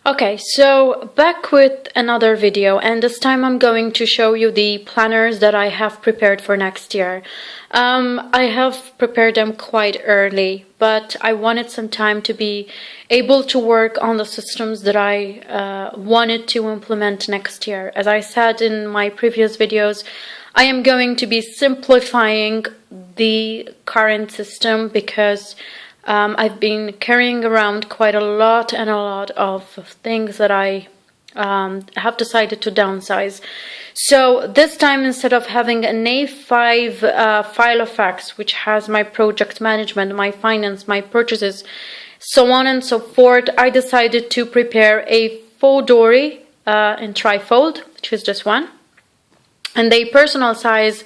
Okay, so back with another video, and this time I'm going to show you the planners that I have prepared for next year. I have prepared them quite early, but I wanted some time to be able to work on the systems that I wanted to implement next year. As I said in my previous videos, I am going to be simplifying the current system because I've been carrying around quite a lot of things that I have decided to downsize. So this time, instead of having an A5 Filofax, which has my project management, my finance, my purchases, so on and so forth, I decided to prepare a Fauxdori in trifold, which is this one, and a personal size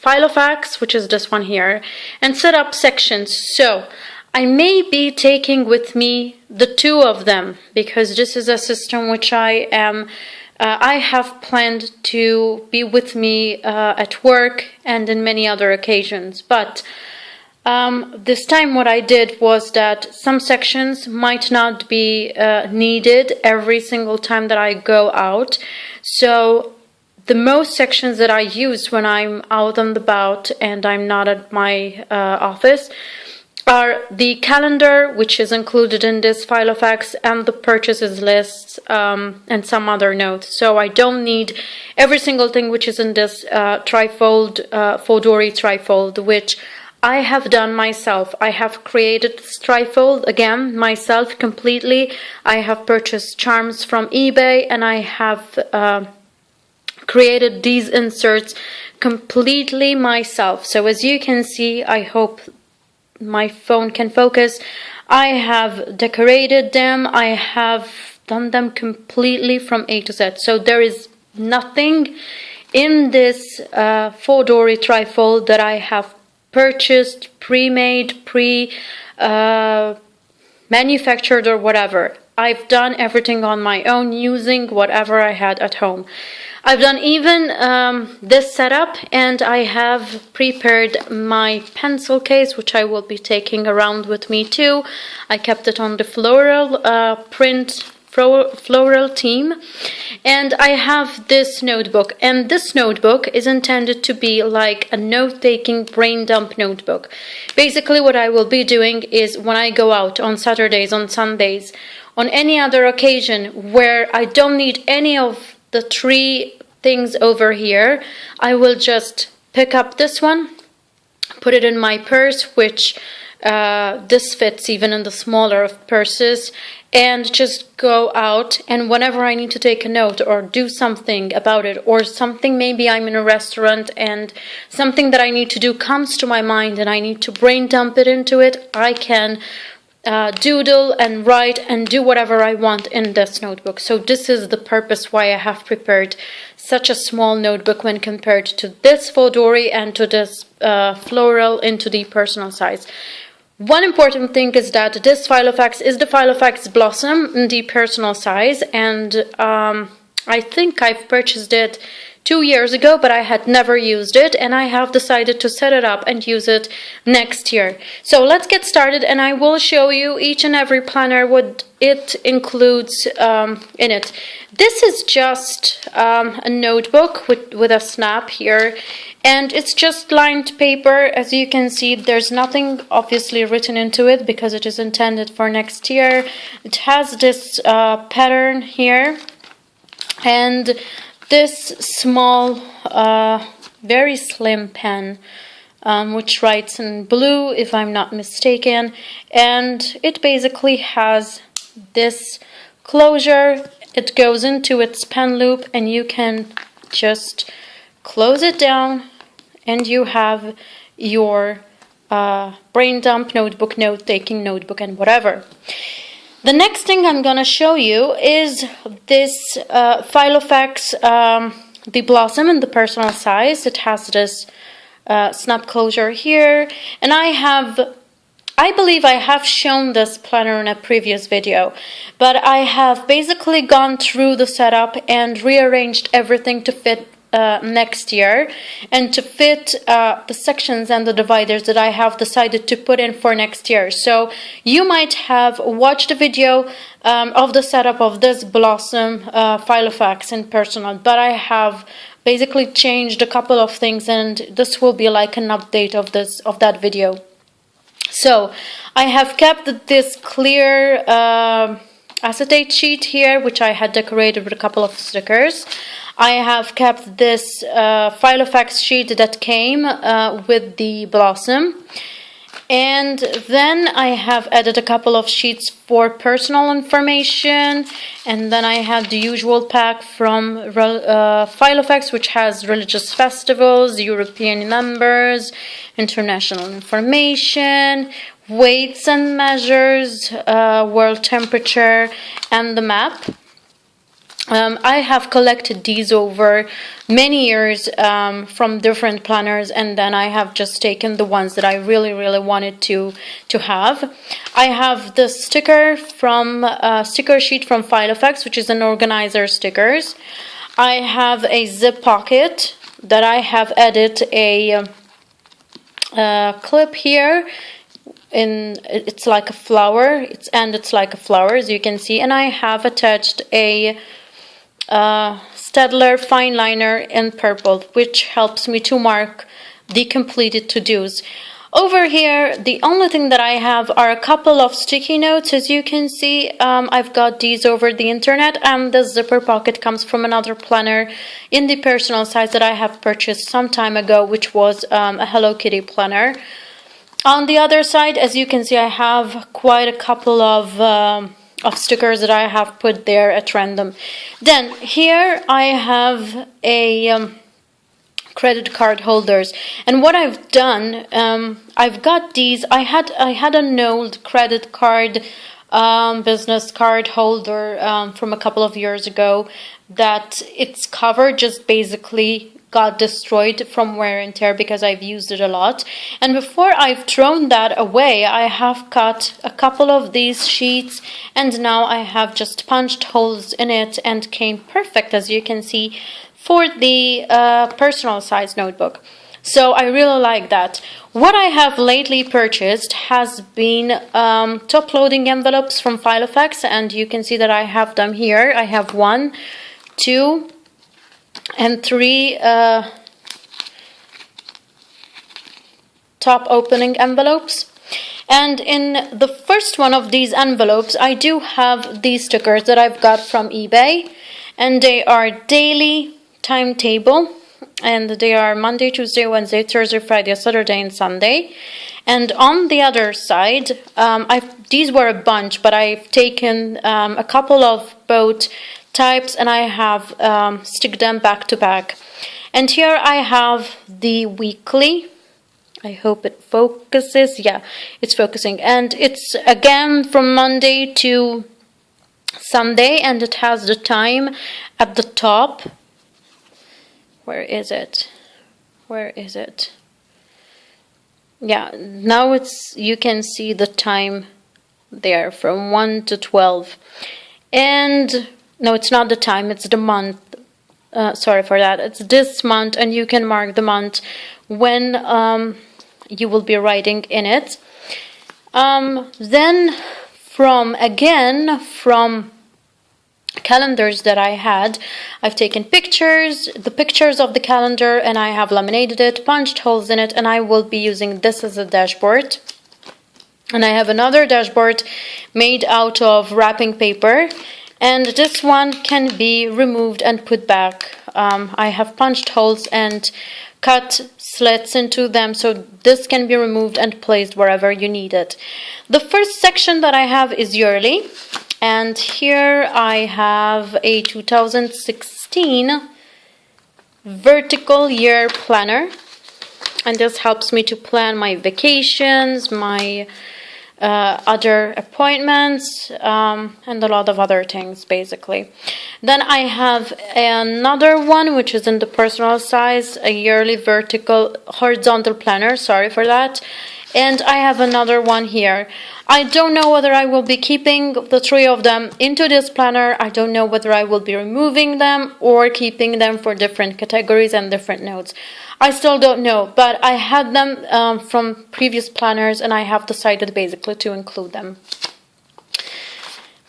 Filofax, which is this one here, and set up sections. So I may be taking with me the two of them because this is a system which I have planned to be with me at work and in many other occasions. But this time what I did was that some sections might not be needed every single time that I go out. So the most sections that I use when I'm out and about and I'm not at my office are the calendar, which is included in this Filofax, and the purchases lists and some other notes. So I don't need every single thing which is in this trifold, Fauxdori trifold, which I have done myself. I have created this trifold again myself completely. I have purchased charms from eBay, and I have created these inserts completely myself. So as you can see, I hope my phone can focus, I have decorated them, I have done them completely from A to Z. So there is nothing in this Fauxdori trifold that I have purchased, pre-made, manufactured or whatever. I've done everything on my own using whatever I had at home. I've done even this setup, and I have prepared my pencil case, which I will be taking around with me too. I kept it on the floral floral theme, and I have this notebook, and this notebook is intended to be like a note-taking brain dump notebook. Basically what I will be doing is when I go out on Saturdays, on Sundays, on any other occasion where I don't need any of the three things over here, I will just pick up this one, put it in my purse, which this fits even in the smaller of purses, and just go out, and whenever I need to take a note or do something about it, or something, maybe I'm in a restaurant and something that I need to do comes to my mind and I need to brain dump it into it, I can doodle and write and do whatever I want in this notebook. So this is the purpose why I have prepared such a small notebook when compared to this Fauxdori and to this floral into the personal size. One important thing is that this Filofax is the Filofax Blossom in the personal size, and I think I've purchased it 2 years ago, but I had never used it, and I have decided to set it up and use it next year. So let's get started, and I will show you each and every planner what it includes in it. This is just a notebook with a snap here, and it's just lined paper. As you can see, there's nothing obviously written into it because it is intended for next year. It has this pattern here, and this small, very slim pen, which writes in blue, if I'm not mistaken, and it basically has this closure. It goes into its pen loop, and you can just close it down, and you have your brain dump notebook, note-taking notebook, and whatever. The next thing I'm going to show you is this Filofax, the Blossom in the personal size. It has this snap closure here, and I believe I have shown this planner in a previous video, but I have basically gone through the setup and rearranged everything to fit next year, and to fit the sections and the dividers that I have decided to put in for next year. So you might have watched a video of the setup of this Blossom Filofax in personal, but I have basically changed a couple of things, and this will be like an update of that video. So I have kept this clear acetate sheet here, which I had decorated with a couple of stickers. I have kept this Filofax sheet that came with the Blossom. And then I have added a couple of sheets for personal information, and then I have the usual pack from Filofax, which has religious festivals, European numbers, international information, weights and measures, world temperature, and the map. I have collected these over many years from different planners, and then I have just taken the ones that I really wanted to have. I have the sticker from sticker sheet from Filofax, which is an organizer stickers. I have a zip pocket that I have added a clip here. It's like a flower. It's like a flower, as you can see, and I have attached a Staedtler fine liner in purple, which helps me to mark the completed to-dos. Over here, the only thing that I have are a couple of sticky notes. As you can see, I've got these over the internet, and the zipper pocket comes from another planner in the personal size that I have purchased some time ago, which was a Hello Kitty planner. On the other side, as you can see, I have quite a couple of stickers that I have put there at random. Then here I have a credit card holders, and what I've done, I've got these. I had an old credit card business card holder from a couple of years ago that its cover just basically got destroyed from wear and tear because I've used it a lot. And before I've thrown that away, I have cut a couple of these sheets, and now I have just punched holes in it and came perfect, as you can see, for the personal size notebook. So I really like that. What I have lately purchased has been top loading envelopes from Filofax, and you can see that I have them here. I have 1, 2, and 3 top opening envelopes. And in the first one of these envelopes, I do have these stickers that I've got from eBay, and they are daily timetable, and they are Monday, Tuesday, Wednesday, Thursday, Friday, Saturday, and Sunday. And on the other side, these were a bunch, but I've taken a couple of both types, and I have stick them back to back. And here I have the weekly. I hope it focuses. Yeah, it's focusing, and it's again from Monday to Sunday, and it has the time at the top. Where is it? Where is it? Yeah, now you can see the time there from 1 to 12. And no, it's not the time, it's the month. Sorry for that. It's this month, and you can mark the month when you will be writing in it. Then from calendars that I had, I've taken the pictures of the calendar, and I have laminated it, punched holes in it, and I will be using this as a dashboard. And I have another dashboard made out of wrapping paper, and this one can be removed and put back. I have punched holes and cut slits into them, so this can be removed and placed wherever you need it. The first section that I have is yearly, and here I have a 2016 vertical year planner, and this helps me to plan my vacations, my other appointments, and a lot of other things basically. Then I have another one which is in the personal size, a yearly horizontal planner, sorry for that, And I have another one here. I don't know whether I will be keeping the three of them into this planner. I don't know whether I will be removing them or keeping them for different categories and different notes. I still don't know, but I had them from previous planners and I have decided basically to include them.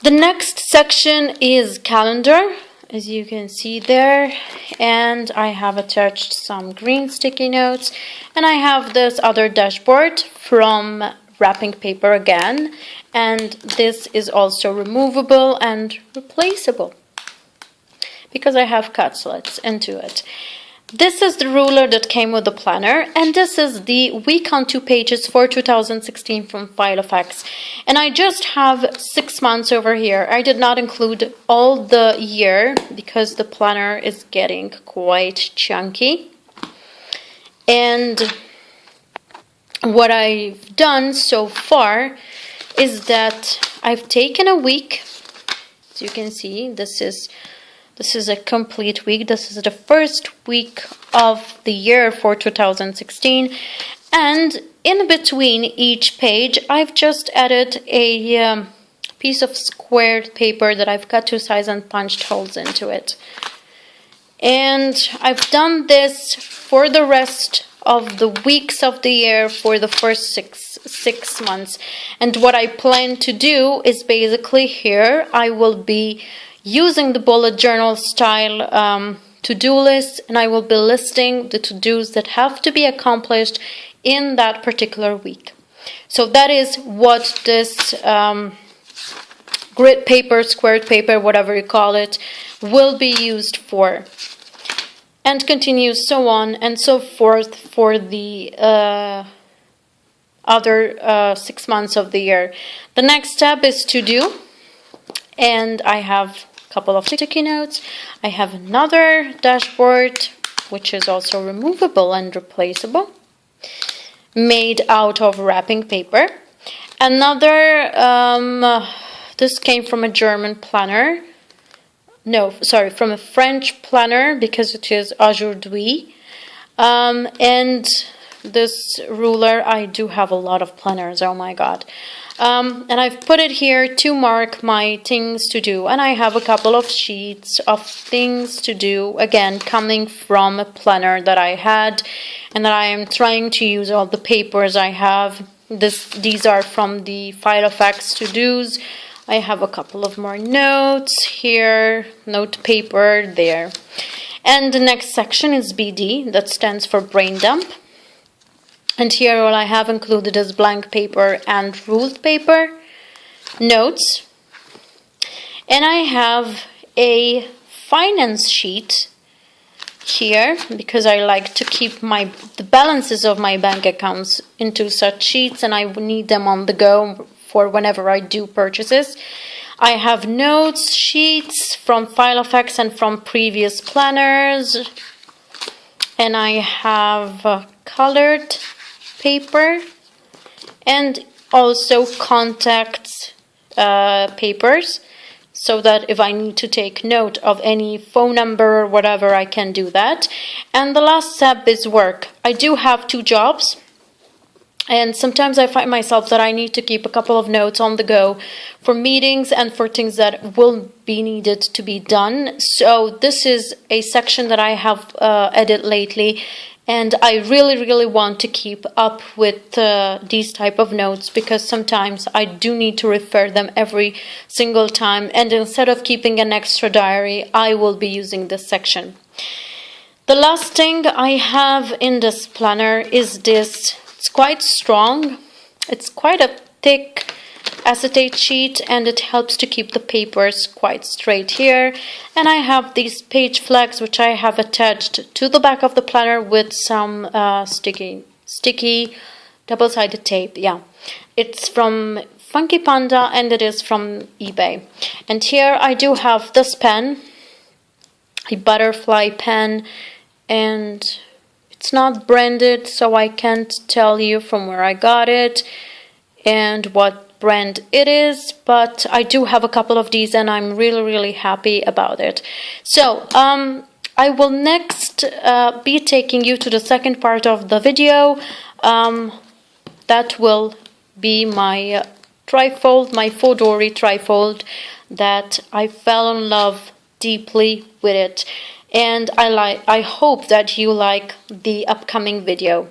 The next section is calendar, as you can see there, and I have attached some green sticky notes, and I have this other dashboard from wrapping paper again, and this is also removable and replaceable because I have cut slits into it. This is the ruler that came with the planner, and this is the week on 2 pages for 2016 from Filofax. And I just have 6 months over here. I did not include all the year because the planner is getting quite chunky. And what I've done so far is that I've taken a week. As you can see, this is a complete week. This is the first week of the year for 2016. And in between each page, I've just added a piece of squared paper that I've cut to size and punched holes into it. And I've done this for the rest of the weeks of the year for the first six months. And what I plan to do is basically here, I will be using the bullet journal style to-do list, and I will be listing the to-dos that have to be accomplished in that particular week. So that is what this grid paper, squared paper, whatever you call it, will be used for. And continues so on and so forth for the other 6 months of the year. The next step is to do, and I have couple of sticky notes. I have another dashboard which is also removable and replaceable, made out of wrapping paper. Another this came from a German planner, no, sorry, from a French planner because it is Aujourd'hui. And this ruler, I do have a lot of planners, oh my god. And I've put it here to mark my things to do, and I have a couple of sheets of things to do, again coming from a planner that I had and that I am trying to use all the papers I have. These are from the Filofax to-dos. I have a couple of more notes here, note paper there. And the next section is BD, that stands for brain dump. And here all I have included is blank paper and ruled paper, notes, and I have a finance sheet here because I like to keep the balances of my bank accounts into such sheets, and I need them on the go for whenever I do purchases. I have notes sheets from Filofax and from previous planners, and I have colored paper and also contacts papers, so that if I need to take note of any phone number or whatever, I can do that. And the last step is work. I do have 2 jobs, and sometimes I find myself that I need to keep a couple of notes on the go for meetings and for things that will be needed to be done. So this is a section that I have added lately, and I really want to keep up with these type of notes because sometimes I do need to refer them every single time, and instead of keeping an extra diary, I will be using this section. The last thing I have in this planner is this. It's quite strong. It's quite a thick acetate sheet, and it helps to keep the papers quite straight here. And I have these page flags which I have attached to the back of the planner with some sticky double-sided tape. Yeah, it's from Funky Panda and it is from eBay. And here I do have this pen, a butterfly pen, and it's not branded, so I can't tell you from where I got it and what brand it is, but I do have a couple of these and I'm really happy about it. So I will next be taking you to the second part of the video. that will be my trifold, my Fauxdori trifold, that I fell in love deeply with it, and I hope that you like the upcoming video.